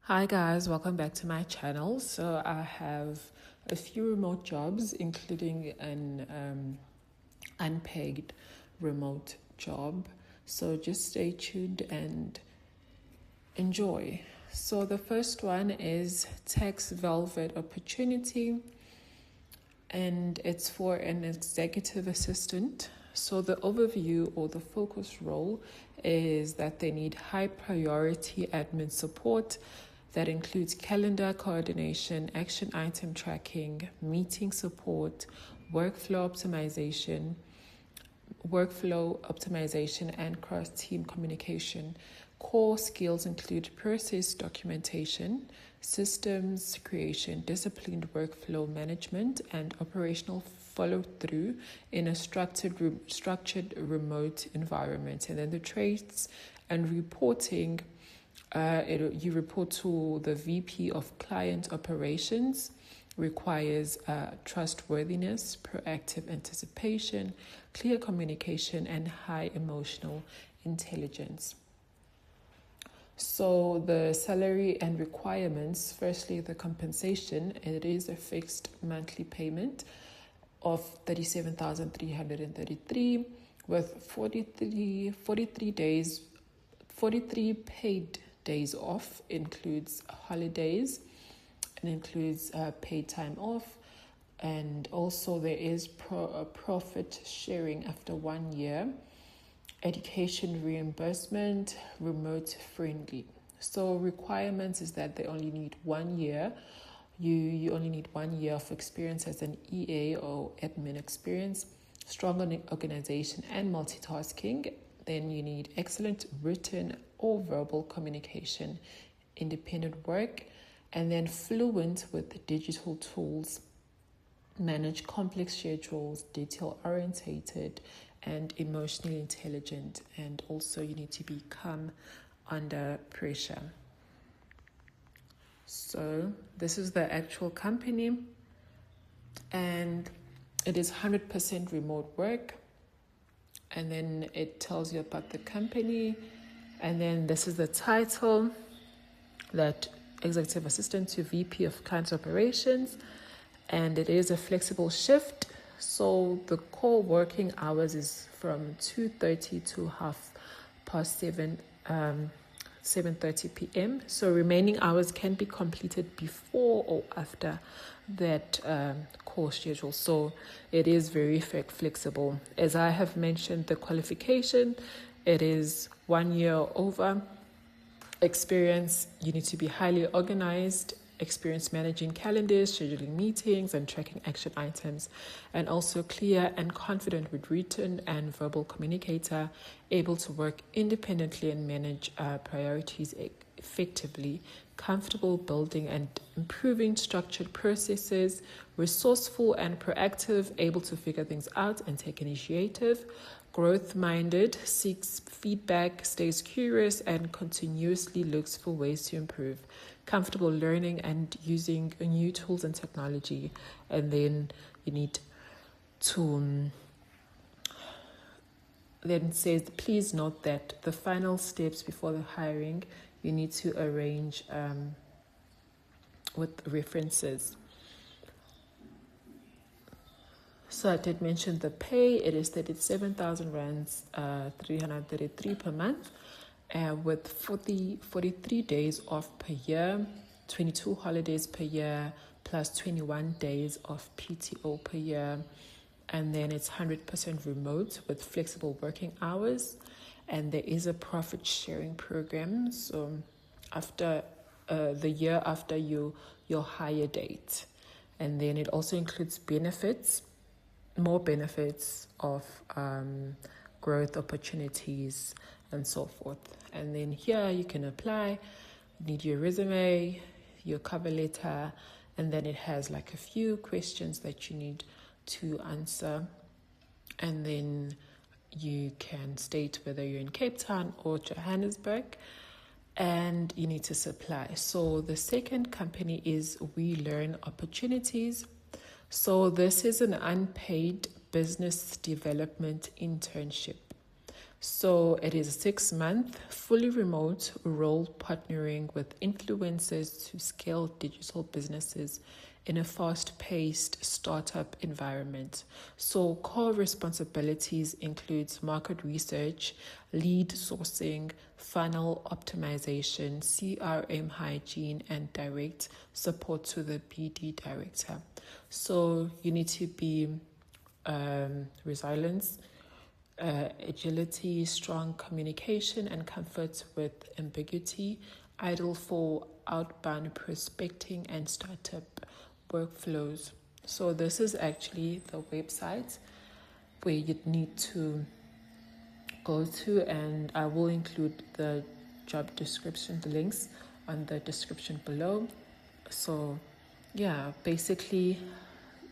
Hi guys, welcome back to my channel. So I have a few remote jobs, including an unpaid remote job. So just stay tuned and enjoy. So the first one is TaxValet opportunity, and it's for an executive assistant. So the overview or the focus role is that they need high priority admin support that includes calendar coordination, action item tracking, meeting support, workflow optimization, and cross-team communication. Core skills include process documentation, systems creation, disciplined workflow management, and operational follow-through in a structured remote environment. And then the traits and reporting. You report to the VP of Client Operations, requires trustworthiness, proactive anticipation, clear communication, and high emotional intelligence. So the salary and requirements, firstly, the compensation, it is a fixed monthly payment of 37,333 with 43 paid days off, includes holidays and includes paid time off, and also there is profit sharing after 1 year, education reimbursement, remote friendly. So requirements is that they only need 1 year. You only need 1 year of experience as an EA or admin experience, strong organization and multitasking. Then you need excellent written or verbal communication, independent work, and then fluent with digital tools, manage complex schedules, detail-orientated, and emotionally intelligent. And also you need to be calm under pressure. So this is the actual company, and it is 100% remote work. And then it tells you about the company, and then this is the title, that executive assistant to VP of Client Operations, and it is a flexible shift. So the core working hours is from 2:30 to 7:30 p.m. So remaining hours can be completed before or after that core schedule. So it is very flexible. As I have mentioned, the qualification, it is 1 year over experience. You need to be highly organized, experience managing calendars, scheduling meetings, and tracking action items, and also clear and confident with written and verbal communicator, able to work independently and manage priorities effectively, comfortable building and improving structured processes, resourceful and proactive, able to figure things out and take initiative, growth-minded, seeks feedback, stays curious, and continuously looks for ways to improve, comfortable learning and using new tools and technology. And then you need to then it says, please note that the final steps before the hiring, you need to arrange with references. So I did mention the pay. It is 37,000 rands, 333 per month, with 43 days off per year, 22 holidays per year, plus 21 days of PTO per year. And then it's 100% remote with flexible working hours. And there is a profit sharing program. So after the year after your hire date. And then it also includes benefits, more benefits of growth opportunities and so forth. And then here you can apply. You need your resume, your cover letter, and then it has like a few questions that you need to answer, and then you can state whether you're in Cape Town or Johannesburg, and you need to supply. So the second company is WeLearn Opportunities. So this is an unpaid business development internship. So it is a 6-month, fully remote role partnering with influencers to scale digital businesses in a fast-paced startup environment. So core responsibilities includes market research, lead sourcing, funnel optimization, CRM hygiene, and direct support to the BD director. So you need to be resilience, agility, strong communication, and comfort with ambiguity, ideal for outbound prospecting and startup workflows. So this is actually the website where you need to go to, and I will include the job description, the links on the description below. So yeah, basically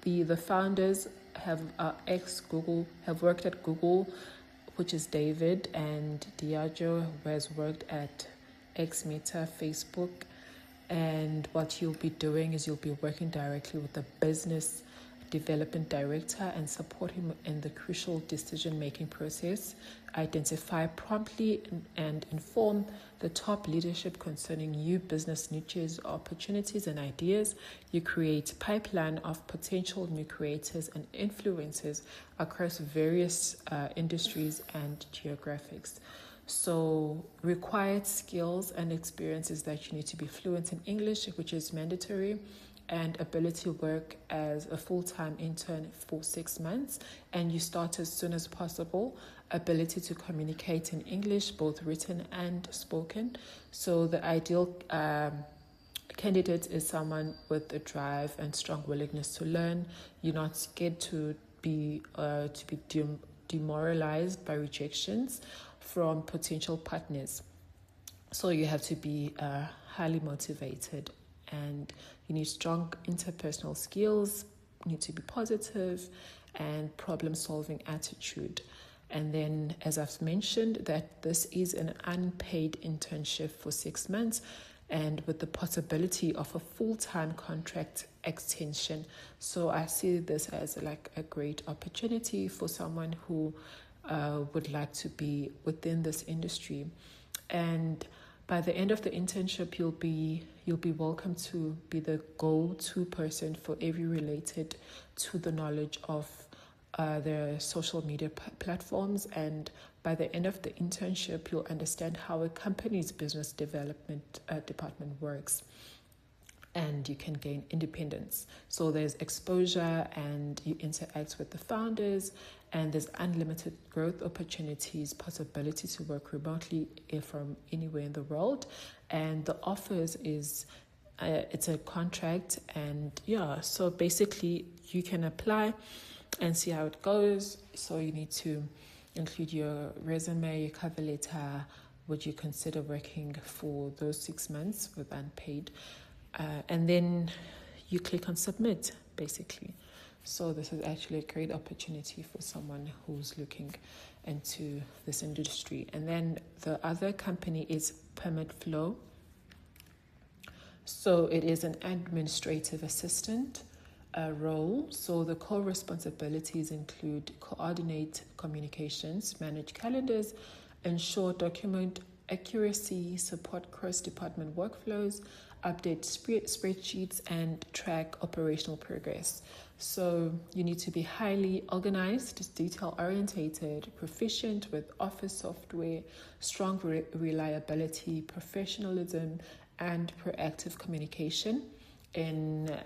the founders have ex Google, have worked at Google, which is David, and Diageo, who has worked at ex Meta, Facebook. And what you'll be doing is you'll be working directly with the business development director and support him in the crucial decision-making process, identify promptly and inform the top leadership concerning new business niches, opportunities, and ideas. You create pipeline of potential new creators and influencers across various industries and geographics. So required skills and experiences that you need to be fluent in English, which is mandatory, and ability to work as a full-time intern for 6 months, and you start as soon as possible. Ability to communicate in English, both written and spoken. So the ideal candidate is someone with a drive and strong willingness to learn. You're not scared to be demoralized by rejections from potential partners. So you have to be highly motivated, and you need strong interpersonal skills, you need to be positive, and problem-solving attitude. And then, as I've mentioned, that this is an unpaid internship for 6 months, and with the possibility of a full-time contract extension. So I see this as like a great opportunity for someone who would like to be within this industry. And by the end of the internship, you'll be welcome to be the go-to person for every related to the knowledge of the social media platforms. And by the end of the internship, you'll understand how a company's business development department works, and you can gain independence. So there's exposure, and you interact with the founders, and there's unlimited growth opportunities, possibility to work remotely from anywhere in the world. And the offers is it's a contract, and yeah, so basically you can apply and see how it goes. So you need to include your resume, your cover letter. Would you consider working for those 6 months with unpaid? And then you click on submit, basically. So this is actually a great opportunity for someone who's looking into this industry. And then the other company is PermitFlow. So it is an administrative assistant role. So the core responsibilities include coordinate communications, manage calendars, ensure document accuracy, support cross-department workflows, update spreadsheets, and track operational progress. So you need to be highly organized, detail-orientated, proficient with office software, strong reliability, professionalism, and proactive communication in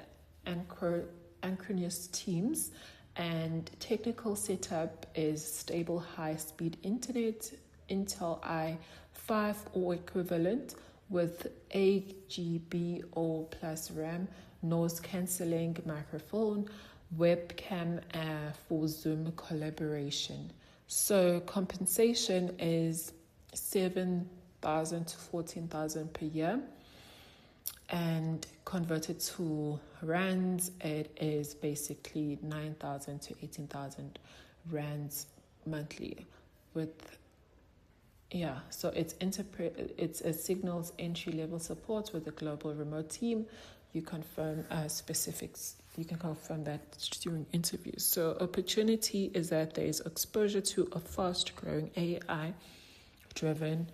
synchronous teams. And technical setup is stable high-speed internet, Intel i5 or equivalent, with 8 GB or plus RAM, noise cancelling microphone, webcam for Zoom collaboration. So compensation is 7,000 to 14,000 per year, and converted to rands, it is basically 9,000 to 18,000 rands monthly. So it's a Signal's entry-level support with a global remote team. You confirm specifics you can confirm that during interviews. So opportunity is that there is exposure to a fast-growing AI-driven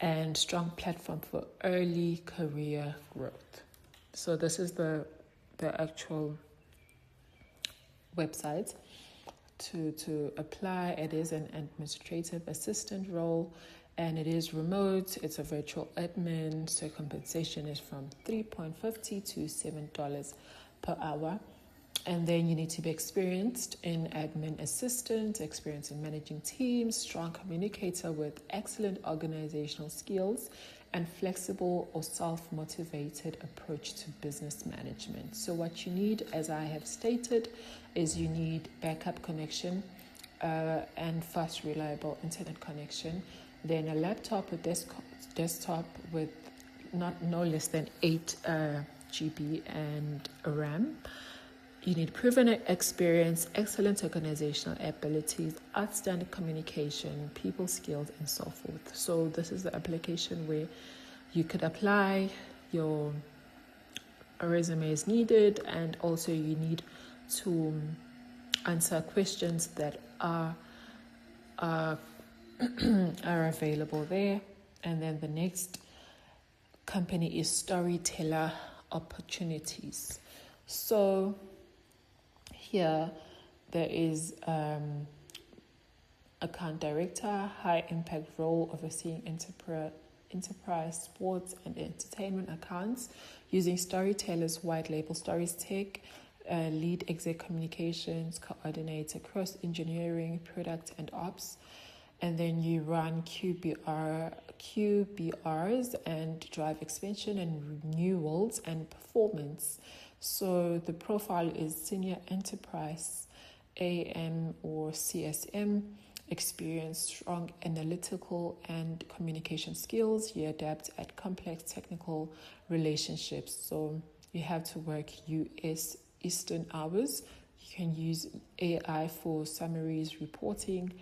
and strong platform for early career growth. So this is the actual website to apply. It is an administrative assistant role, and it is remote. It's a virtual admin, so compensation is from $3.50 to $7 per hour. And then you need to be experienced in admin assistant, experience in managing teams, strong communicator with excellent organizational skills, and flexible or self-motivated approach to business management. So what you need, as I have stated, is you need backup connection and fast, reliable internet connection. Then a laptop or desktop with no less than 8 GB and RAM. You need proven experience, excellent organizational abilities, outstanding communication, people skills, and so forth. So this is the application where you could apply. Your resume is needed, and also you need to answer questions that are available there. And then the next company is Storyteller Opportunities. So here there is account director, high impact role overseeing enterprise sports and entertainment accounts using Storyteller's white label Stories Tech, lead exec communications, coordinator across engineering, product and ops. And then you run QBRs and drive expansion and renewals and performance. So the profile is senior enterprise AM or CSM, experience, strong analytical and communication skills. You adapt at complex technical relationships. So you have to work US Eastern hours. You can use AI for summaries, reporting,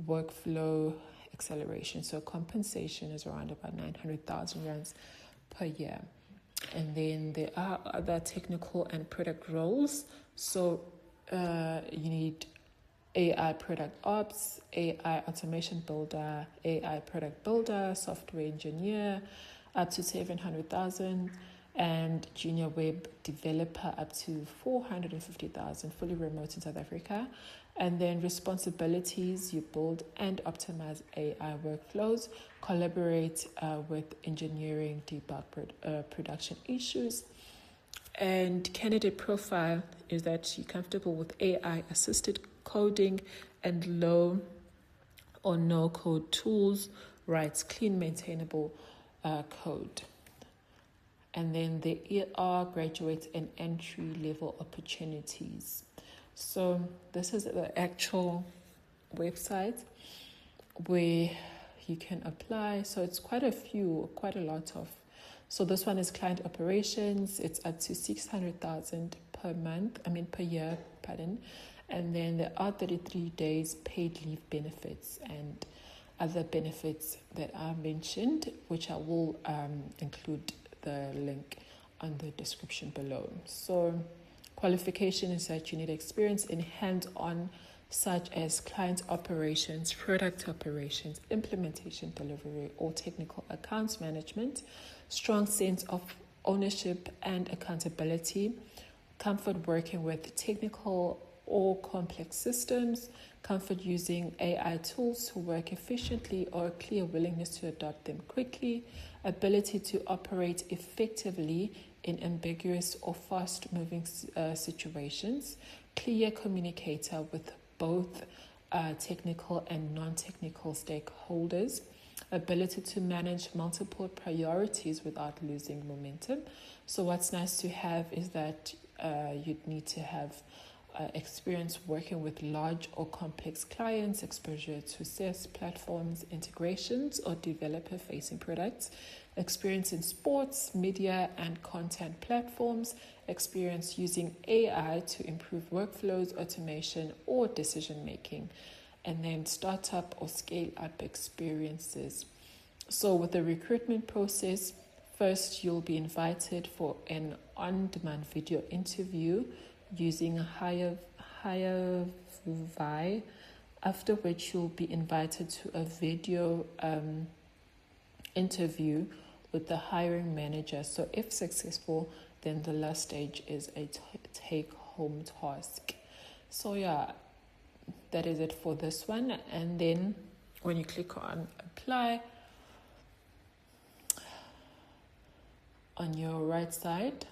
workflow acceleration. So compensation is around about 900,000 rands per year. And then there are other technical and product roles. So you need AI product ops, AI automation builder, AI product builder, software engineer, up to 700,000, and junior web developer up to 450,000, fully remote in South Africa. And then responsibilities, you build and optimize AI workflows, collaborate with engineering, debug production issues. And candidate profile is that you're comfortable with AI assisted coding and low or no code tools, writes clean maintainable code. And then there are graduate and entry level opportunities. So this is the actual website where you can apply. So it's quite a lot of. So this one is client operations. It's up to 600,000 per year. And then there are 33 days paid leave benefits and other benefits that are mentioned, which I will include the link on the description below. So qualification is that you need experience in hands-on, such as client operations, product operations, implementation, delivery, or technical accounts management, strong sense of ownership and accountability, comfort working with technical or complex systems, comfort using AI tools to work efficiently or a clear willingness to adopt them quickly, ability to operate effectively in ambiguous or fast-moving situations, clear communicator with both technical and non-technical stakeholders, ability to manage multiple priorities without losing momentum. So what's nice to have is that you'd need to have experience working with large or complex clients, exposure to SaaS platforms, integrations, or developer-facing products, experience in sports, media, and content platforms, experience using AI to improve workflows, automation, or decision-making, and then startup or scale-up experiences. So with the recruitment process, first you'll be invited for an on-demand video interview using higher Vi, after which you'll be invited to a video interview with the hiring manager. So if successful, then the last stage is a take-home task. So yeah, that is it for this one. And then when you click on apply, on your right side,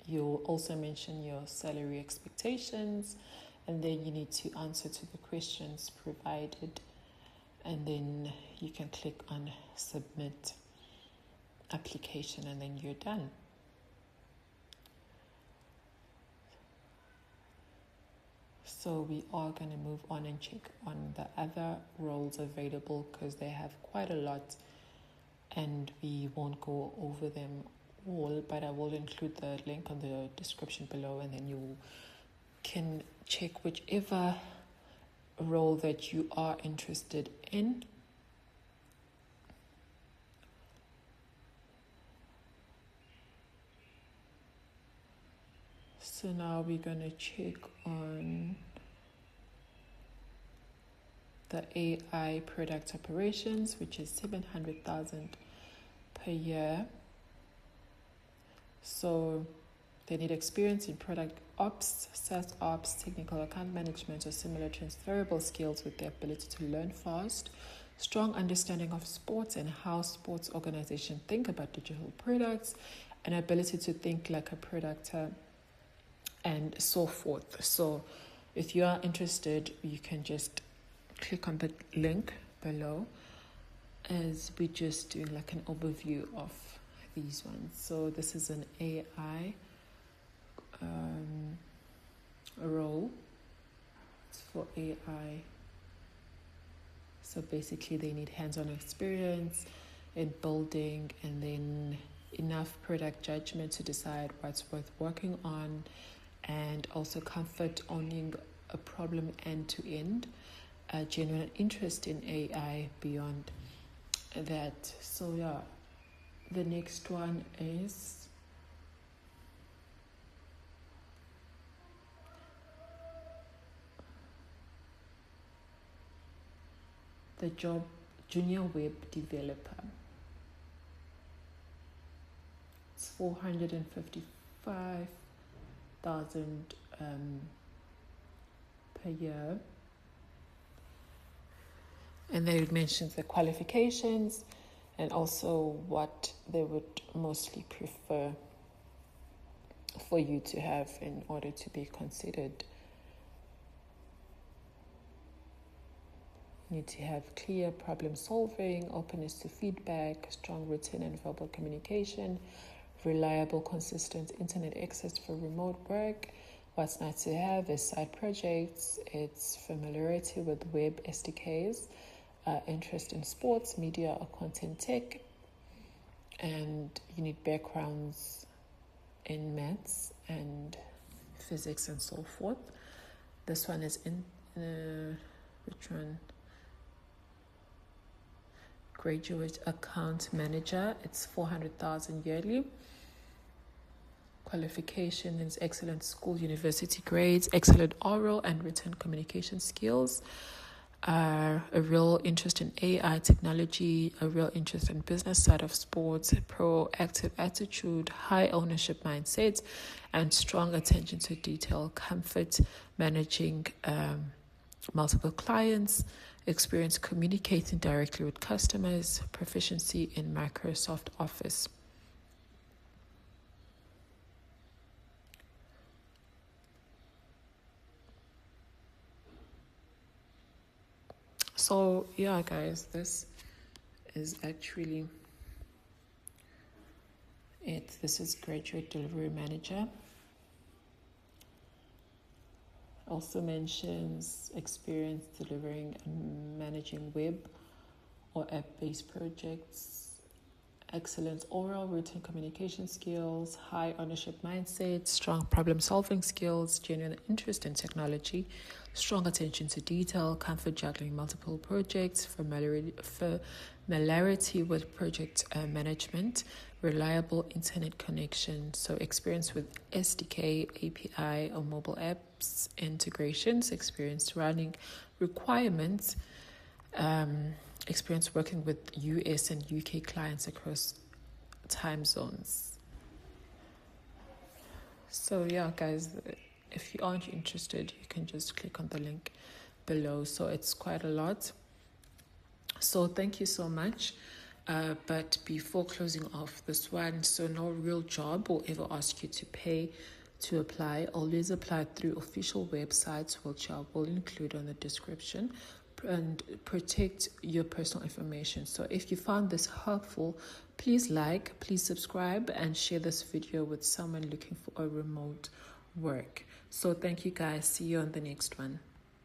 you'll also mention your salary expectations, and then you need to answer to the questions provided, and then you can click on submit application, and then you're done. So we are going to move on and check on the other roles available, because they have quite a lot and we won't go over them all, but I will include the link on the description below, and then you can check whichever role that you are interested in. So now we're going to check on the AI product operations, which is 700,000 per year. So they need experience in product ops, SaaS ops, technical account management, or similar transferable skills with the ability to learn fast, strong understanding of sports and how sports organizations think about digital products, and ability to think like a producter, and so forth. So if you are interested, you can just click on the link below, as we're just doing like an overview of these ones. So this is an AI role. It's for AI. So basically they need hands-on experience in building, and then enough product judgment to decide what's worth working on, and also comfort owning a problem end to end, a genuine interest in AI beyond that. So yeah, the next one is the job junior web developer. It's 455,000 per year. And they would mention the qualifications and also what they would mostly prefer for you to have in order to be considered. You need to have clear problem solving, openness to feedback, strong written and verbal communication, reliable, consistent internet access for remote work. What's nice to have is side projects, it's familiarity with web SDKs, interest in sports, media, or content tech, and you need backgrounds in maths and physics and so forth. This one is in which one? Graduate account manager. It's 400,000 yearly. Qualification is excellent school, university grades, excellent oral and written communication skills, a real interest in AI technology, a real interest in business side of sports, proactive attitude, high ownership mindset, and strong attention to detail, comfort managing multiple clients, experience communicating directly with customers, proficiency in Microsoft Office. So yeah, guys, this is actually it. This is graduate delivery manager. Also mentions experience delivering and managing web or app-based projects, excellent oral written communication skills, high ownership mindset, strong problem solving skills, genuine interest in technology, strong attention to detail, comfort juggling multiple projects, familiarity with project management, reliable internet connection, so experience with SDK, API, or mobile apps integrations, experience running requirements, experience working with US and UK clients across time zones. So yeah, guys, if you aren't interested, you can just click on the link below. So it's quite a lot. So thank you so much. But before closing off this one, so no real job will ever ask you to pay to apply. Always apply through official websites, which I will include on the description, and protect your personal information. So if you found this helpful, please like, please subscribe, and share this video with someone looking for a remote work. So thank you guys. See you on the next one.